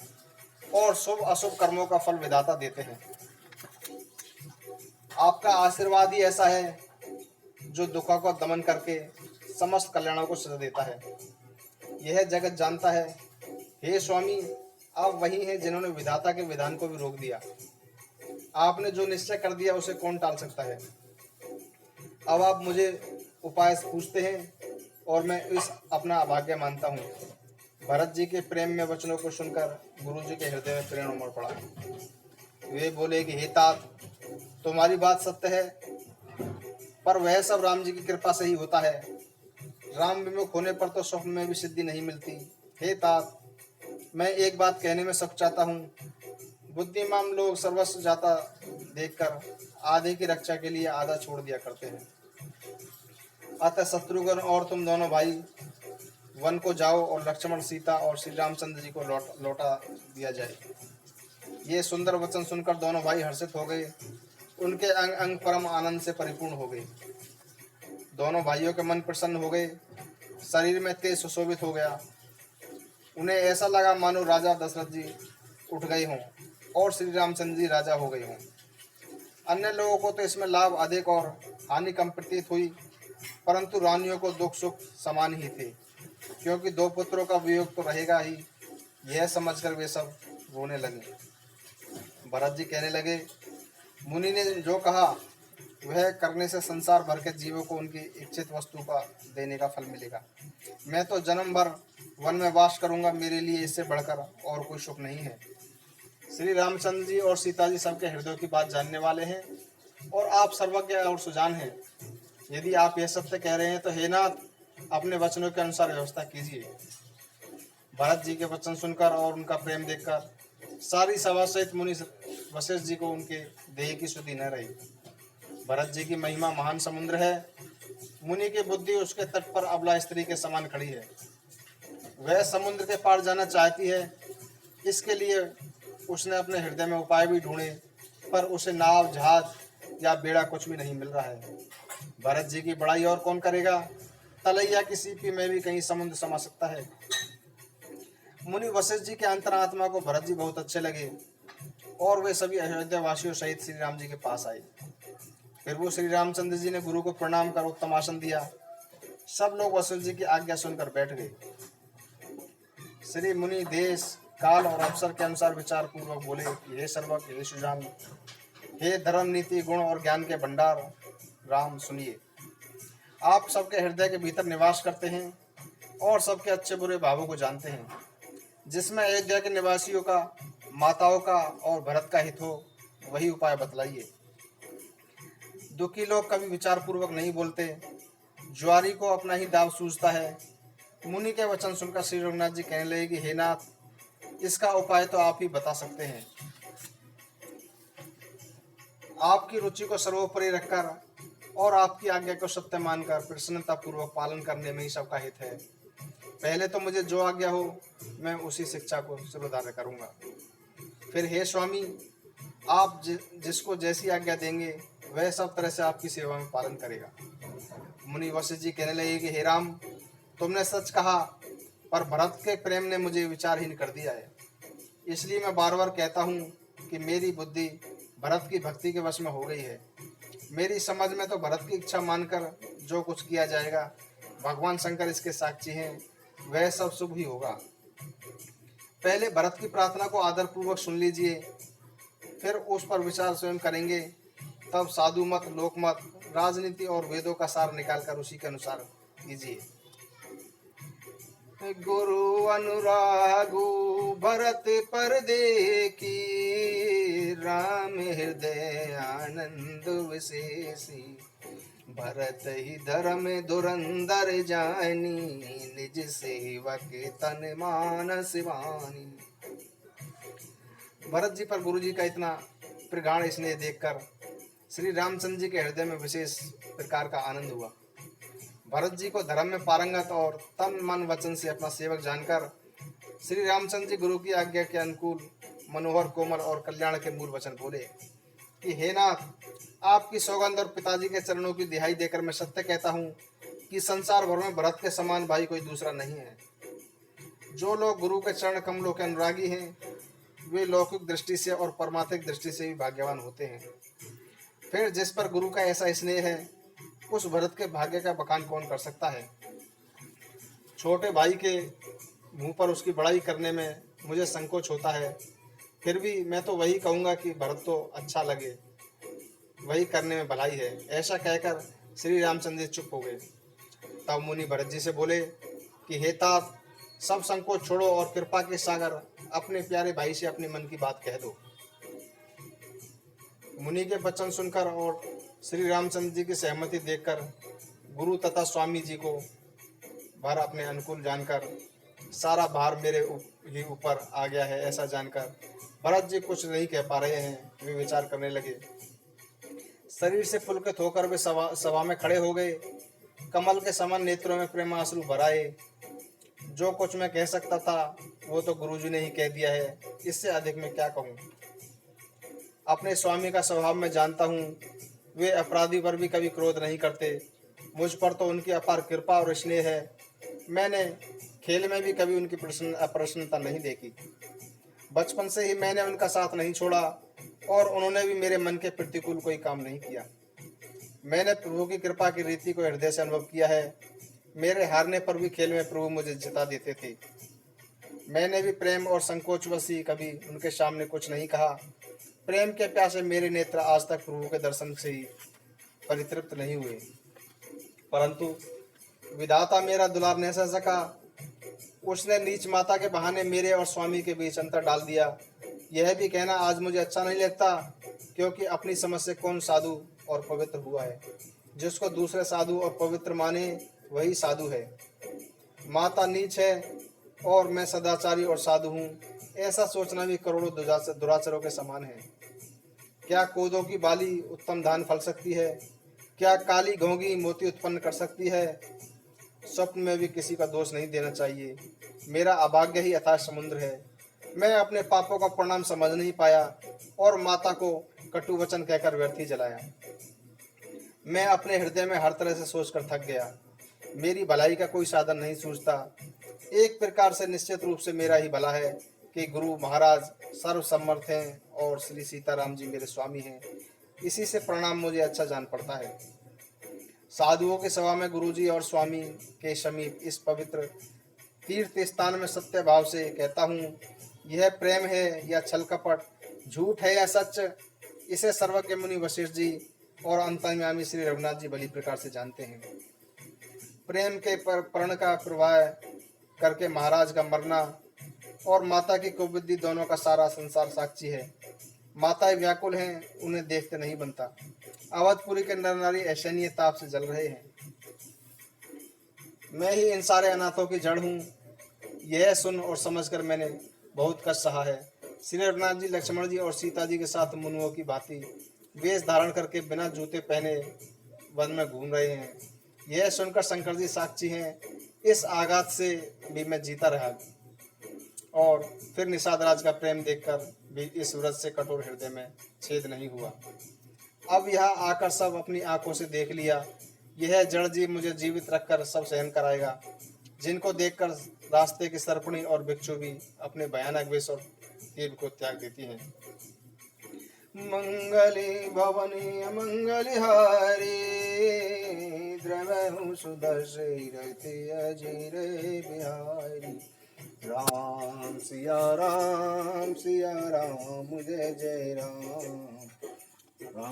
और शुभ अशुभ कर्मों का फल विधाता देते हैं। आपका आशीर्वाद ही ऐसा है जो दुखों को दमन करके समस्त कल्याणों को सजा देता है। यह जगत जानता है। हे स्वामी, आप वही हैं जिन्होंने विधाता के विधान को भी रोक दिया। आपने जो निश्चय कर दिया उसे कौन टाल सकता है। अब आप मुझे उपाय पूछते हैं और मैं इस अपना अभाग्य मानता हूँ। भरत जी के प्रेम में वचनों को सुनकर गुरु जी के हृदय में प्रेम उमड़ पड़ा। वे बोले कि हे तात, तुम्हारी बात सत्य है, पर वह सब राम जी की कृपा से ही होता है। राम विमुख होने पर तो स्वप्न में भी सिद्धि नहीं मिलती। हे तात, मैं एक बात कहने में सच चाहता हूँ। बुद्धिमान लोग सर्वस्व जाता देखकर आधे की रक्षा के लिए आधा छोड़ दिया करते हैं। अतः शत्रुघ्न और तुम दोनों भाई वन को जाओ और लक्ष्मण, सीता और श्री रामचंद्र जी को लौटा दिया जाए। ये सुंदर वचन सुनकर दोनों भाई हर्षित हो गए। उनके अंग अंग परम आनंद से परिपूर्ण हो गए। दोनों भाइयों के मन प्रसन्न हो गए, शरीर में तेज सुशोभित हो गया। उन्हें ऐसा लगा मानो राजा दशरथ जी उठ गए हों और श्री रामचंद्र जी राजा हो गए हों। अन्य लोगों को तो इसमें लाभ अधिक और हानि कम प्रतीत हुई, परंतु रानियों को दुख सुख समान ही थे, क्योंकि दो पुत्रों का वियोग तो रहेगा ही। यह समझकर वे सब रोने लगे। भरत जी कहने लगे, मुनि ने जो कहा वह करने से संसार भर के जीवों को उनकी इच्छित वस्तु का देने का फल मिलेगा। मैं तो जन्म भर वन में वास करूंगा, मेरे लिए इससे बढ़कर और कोई सुख नहीं है। श्री रामचंद्र जी और सीता जी सबके हृदय की बात जानने वाले हैं और आप सर्वज्ञ और सुजान हैं। यदि आप यह सत्य कह रहे हैं तो हे नाथ, अपने वचनों के अनुसार व्यवस्था कीजिए। भरत जी के वचन सुनकर और उनका प्रेम देखकर सारी सभा सहित मुनि वशिष्ठ जी को उनके देह की शुद्धि न रही। भरत जी की महिमा महान समुद्र है। मुनि की बुद्धि उसके तट पर अबला स्त्री के समान खड़ी है। वह समुद्र के पार जाना चाहती है, इसके लिए उसने अपने हृदय में उपाय भी ढूंढे, पर उसे नाव, जहाज या बेड़ा कुछ भी नहीं मिल रहा है। भरत जी की बड़ाई और कौन करेगा। तलैया की सीपी में भी कहीं समुद्र समा सकता है। मुनि वशिष्ठ जी के अंतरात्मा को भरत जी बहुत अच्छे लगे और वे सभी अयोध्या वासियों सहित श्री राम जी के पास आए। फिर वो श्री रामचंद्र जी ने गुरु को प्रणाम कर उत्तम आसन दिया। सब लोग वशिष्ठ जी की आज्ञा सुनकर बैठ गए। श्री मुनि देश, काल और अवसर के अनुसार विचार पूर्वक बोले कि हे सर्वज्ञ, हे सुजान, हे धर्म, नीति, गुण और ज्ञान के भंडार राम, सुनिए। आप सबके हृदय के भीतर निवास करते हैं और सबके अच्छे बुरे भावों को जानते हैं। जिसमें अयोध्या के निवासियों का, माताओं का और भरत का हित हो, वही उपाय बतलाइए। दुखी लोग कभी विचार पूर्वक नहीं बोलते। ज्वारी को अपना ही दाव सूझता है। मुनि के वचन सुनकर श्री रघुनाथ जी कहने लगे कि हे नाथ, इसका उपाय तो आप ही बता सकते हैं। आपकी रुचि को सर्वोपरि रखकर और आपकी आज्ञा को सत्य मानकर प्रसन्नता पूर्वक पालन करने में ही सबका हित है। पहले तो मुझे जो आज्ञा हो मैं उसी शिक्षा को सिरोधार्य करूंगा। फिर हे स्वामी, आप जिसको जैसी आज्ञा देंगे वह सब तरह से आपकी सेवा में पालन करेगा। मुनि वशिष्ठ जी कहने लगे कि हे राम, तुमने सच कहा, पर भरत के प्रेम ने मुझे विचारहीन कर दिया है। इसलिए मैं बार बार कहता हूँ कि मेरी बुद्धि भरत की भक्ति के वश में हो गई है। मेरी समझ में तो भरत की इच्छा मानकर जो कुछ किया जाएगा, भगवान शंकर इसके साक्षी हैं, वह सब शुभ ही होगा। पहले भरत की प्रार्थना को आदरपूर्वक सुन लीजिए, फिर उस पर विचार स्वयं करेंगे। तब साधु मत, लोक मत, राजनीति और वेदों का सार निकालकर उसी के अनुसार कीजिए। गुरु अनुरागु भरत पर देखी, राम हृदय आनंद विशेषी। भरत ही धर्म धुरंधर जानी, निज सेवक तन मानस वानी। भरत जी पर गुरु जी का इतना प्रगाढ़ स्नेह देखकर श्री रामचंद्र जी के हृदय में विशेष प्रकार का आनंद हुआ। भरत जी को धर्म में पारंगत और तन मन वचन से अपना सेवक जानकर श्री रामचंद्र जी गुरु की आज्ञा के अनुकूल मनोहर, कोमल और कल्याण के मूल वचन बोले कि हे नाथ, आपकी सौगंध और पिताजी के चरणों की दिहाई देकर मैं सत्य कहता हूँ कि संसार भर में भरत के समान भाई कोई दूसरा नहीं है। जो लोग गुरु के चरण कमलों के अनुरागी हैं, वे लौकिक दृष्टि से और परमार्थिक दृष्टि से भी भाग्यवान होते हैं। फिर जिस पर गुरु का ऐसा स्नेह है, उस भरत के भाग्य का बखान कौन कर सकता है। छोटे भाई के मुंह पर उसकी बड़ाई करने में मुझे संकोच होता है, फिर भी मैं तो वही कहूँगा कि भरत तो अच्छा लगे, वही करने में भलाई है। ऐसा कहकर श्री रामचंद्र जी चुप हो गए। तब मुनि भरत जी से बोले कि हे तात, सब संकोच छोड़ो और कृपा के सागर अपने प्यारे भाई से अपने मन की बात कह दो। मुनि के वचन सुनकर और श्री रामचंद्र जी की सहमति देखकर गुरु तथा स्वामी जी को भार अपने अनुकूल जानकर, सारा भार मेरे ही ऊपर आ गया है ऐसा जानकर भरत जी कुछ नहीं कह पा रहे हैं। वे विचार करने लगे। शरीर से पुलकित होकर वे सभा में खड़े हो गए। कमल के समान नेत्रों में प्रेमाश्रु भराए। जो कुछ मैं कह सकता था वो तो गुरुजी ने ही कह दिया है, इससे अधिक मैं क्या कहूँ। अपने स्वामी का स्वभाव मैं जानता हूँ, वे अपराधी पर भी कभी क्रोध नहीं करते। मुझ पर तो उनकी अपार कृपा और स्नेह है। मैंने खेल में भी कभी उनकी अप्रसन्नता नहीं देखी। बचपन से ही मैंने उनका साथ नहीं छोड़ा और उन्होंने भी मेरे मन के प्रतिकूल कोई काम नहीं किया। मैंने प्रभु की कृपा की रीति को हृदय से अनुभव किया है। मेरे हारने पर भी खेल में प्रभु मुझे जिता देते थे। मैंने भी प्रेम और संकोचवश ही कभी उनके सामने कुछ नहीं कहा। प्रेम के प्यासे मेरे नेत्र आज तक प्रभु के दर्शन से ही परितृप्त नहीं हुए, परंतु विधाता मेरा दुलार नहीं सह सका। उसने नीच माता के बहाने मेरे और स्वामी के बीच अंतर डाल दिया। यह भी कहना आज मुझे अच्छा नहीं लगता, क्योंकि अपनी समझ से कौन साधु और पवित्र हुआ है। जिसको दूसरे साधु और पवित्र माने वही साधु है। माता नीच है और मैं सदाचारी और साधु हूँ, ऐसा सोचना भी करोड़ों दुराचारों के समान है। क्या कोदों की बाली उत्तम धान फल सकती है? क्या काली घोंगी मोती उत्पन्न कर सकती है? स्वप्न में भी किसी का दोष नहीं देना चाहिए। मेरा अभाग्य ही अथाह समुद्र है। मैं अपने पापों का परिणाम समझ नहीं पाया और माता को कटु वचन कहकर व्यर्थ ही जलाया। मैं अपने हृदय में हर तरह से सोचकर थक गया। मेरी भलाई का कोई साधन नहीं सूझता। एक प्रकार से निश्चित रूप से मेरा ही भला है कि गुरु महाराज सर्वसमर्थ हैं और श्री सीताराम जी मेरे स्वामी हैं। इसी से परिणाम मुझे अच्छा जान पड़ता है। साधुओं के सभा में गुरुजी और स्वामी के समीप इस पवित्र तीर्थ स्थान में सत्य भाव से कहता हूँ, यह प्रेम है या छल कपट, झूठ है या सच, इसे सर्वज्ञ मुनि वशिष्ठ जी और अंतर्यामी श्री रघुनाथ जी भली प्रकार से जानते हैं। प्रेम के प्रण का प्रवाह करके महाराज का मरना और माता की कुबुद्धि दोनों का सारा संसार साक्षी है। माताएं व्याकुल हैं, उन्हें देखते नहीं बनता। अवधपुरी के नर नारी ऐशनीय ताप से जल रहे हैं। मैं ही इन सारे अनाथों की जड़ हूँ। यह सुन और समझकर मैंने बहुत कष्ट सहा है। श्री रघुनाथ जी लक्ष्मण जी और सीता जी के साथ मुनुओं की भांति वेश धारण करके बिना जूते पहने वन में घूम रहे हैं। यह सुनकर शंकर जी साक्षी हैं। इस आघात से भी मैं जीता रहा और फिर निषाद राज का प्रेम देखकर भी इस व्रत से कठोर हृदय में छेद नहीं हुआ। अब यहाँ आकर सब अपनी आंखों से देख लिया। यह जड़ जीव मुझे जीवित रखकर सब सहन कराएगा, जिनको देखकर रास्ते की सर्पणी और भिक्षु भी अपने भयानक वेश और तीर को त्याग देती हैं। मंगली भवनी मंगली हारी द्रवहु सुदर्शि रति अजीर बिहारी। राम सिया राम जय जय राम। राम